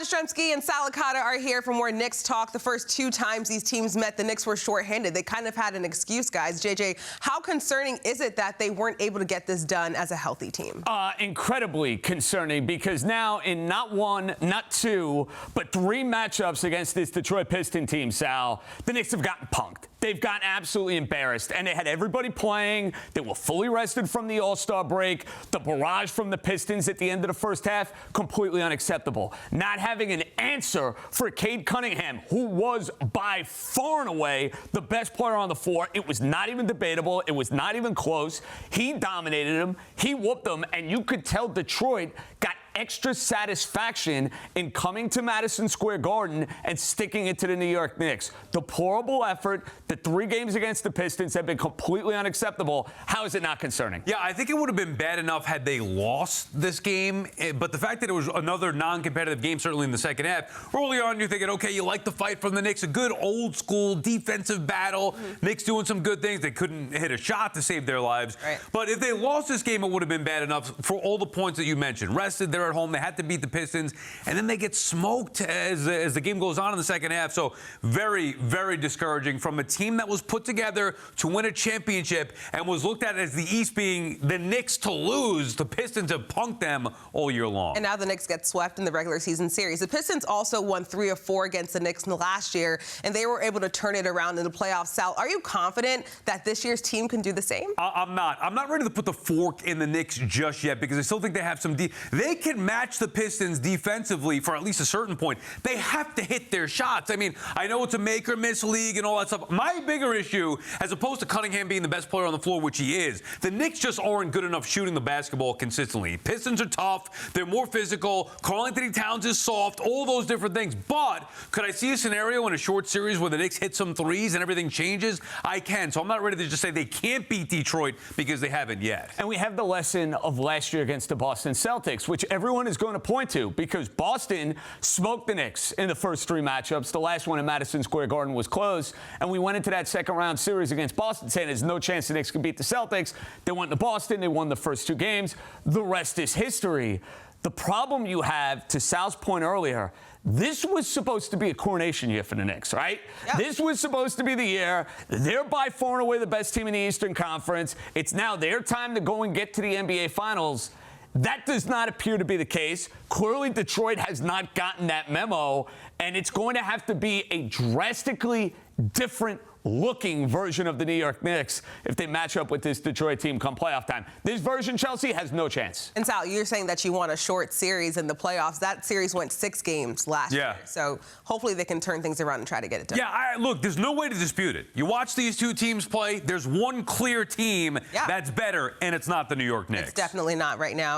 Jastremski and Sal Licata are here for more Knicks talk. The first two times these teams met, the Knicks were shorthanded. They kind of had an excuse, guys. JJ, how concerning is it that they weren't able to get this done as a healthy team? Incredibly concerning, because now in not one, not two, but three matchups against this Detroit Pistons team, Sal, the Knicks have gotten punked. They've gotten absolutely embarrassed, and they had everybody playing. They were fully rested from the All-Star break. The barrage from the Pistons at the end of the first half, completely unacceptable. Not having an answer for Cade Cunningham, who was by far and away the best player on the floor. It was not even debatable. It was not even close. He dominated him. He whooped them, and you could tell Detroit got extra satisfaction in coming to Madison Square Garden and sticking it to the New York Knicks. Deplorable effort. The three games against the Pistons have been completely unacceptable. How is it not concerning? Yeah, I think it would have been bad enough had they lost this game, but the fact that it was another non-competitive game, certainly in the second half, early on you're thinking, okay, you like the fight from the Knicks, a good old-school defensive battle. Knicks doing some good things. They couldn't hit a shot to save their lives. Right. But if they lost this game, it would have been bad enough for all the points that you mentioned. Rested, they're at home. They had to beat the Pistons, and then they get smoked as the game goes on in the second half. So very, very discouraging from a team that was put together to win a championship and was looked at as the East being the Knicks to lose. The Pistons have punked them all year long. And now the Knicks get swept in the regular season series. The Pistons also won 3 of 4 against the Knicks last year, and they were able to turn it around in the playoffs. Sal, are you confident that this year's team can do the same? I'm not. I'm not ready to put the fork in the Knicks just yet, because I still think they have some they can match the Pistons defensively for at least a certain point. They have to hit their shots. I mean, I know it's a make or miss league and all that stuff. My bigger issue, as opposed to Cunningham being the best player on the floor, which he is, the Knicks just aren't good enough shooting the basketball consistently. Pistons are tough. They're more physical. Karl-Anthony Towns is soft. All those different things. But could I see a scenario in a short series where the Knicks hit some threes and everything changes? I can. So I'm not ready to just say they can't beat Detroit, because they haven't yet. And we have the lesson of last year against the Boston Celtics, which everyone is going to point to, because Boston smoked the Knicks in the first three matchups. The last one in Madison Square Garden was close, and we went into that second round series against Boston saying there's no chance the Knicks can beat the Celtics. They went to Boston. They won the first two games. The rest is history. The problem you have, to Sal's point earlier, this was supposed to be a coronation year for the Knicks, right? Yep. This was supposed to be the year. They're by far and away the best team in the Eastern Conference. It's now their time to go and get to the NBA Finals. That does not appear to be the case. Clearly, Detroit has not gotten that memo, and it's going to have to be a drastically different looking version of the New York Knicks if they match up with this Detroit team come playoff time. This version, Chelsea, has no chance. And Sal, you're saying that you want a short series in the playoffs. That series went 6 games last year. So hopefully they can turn things around and try to get it done. Yeah, look, there's no way to dispute it. You watch these two teams play, there's one clear team that's better, and it's not the New York Knicks. It's definitely not right now.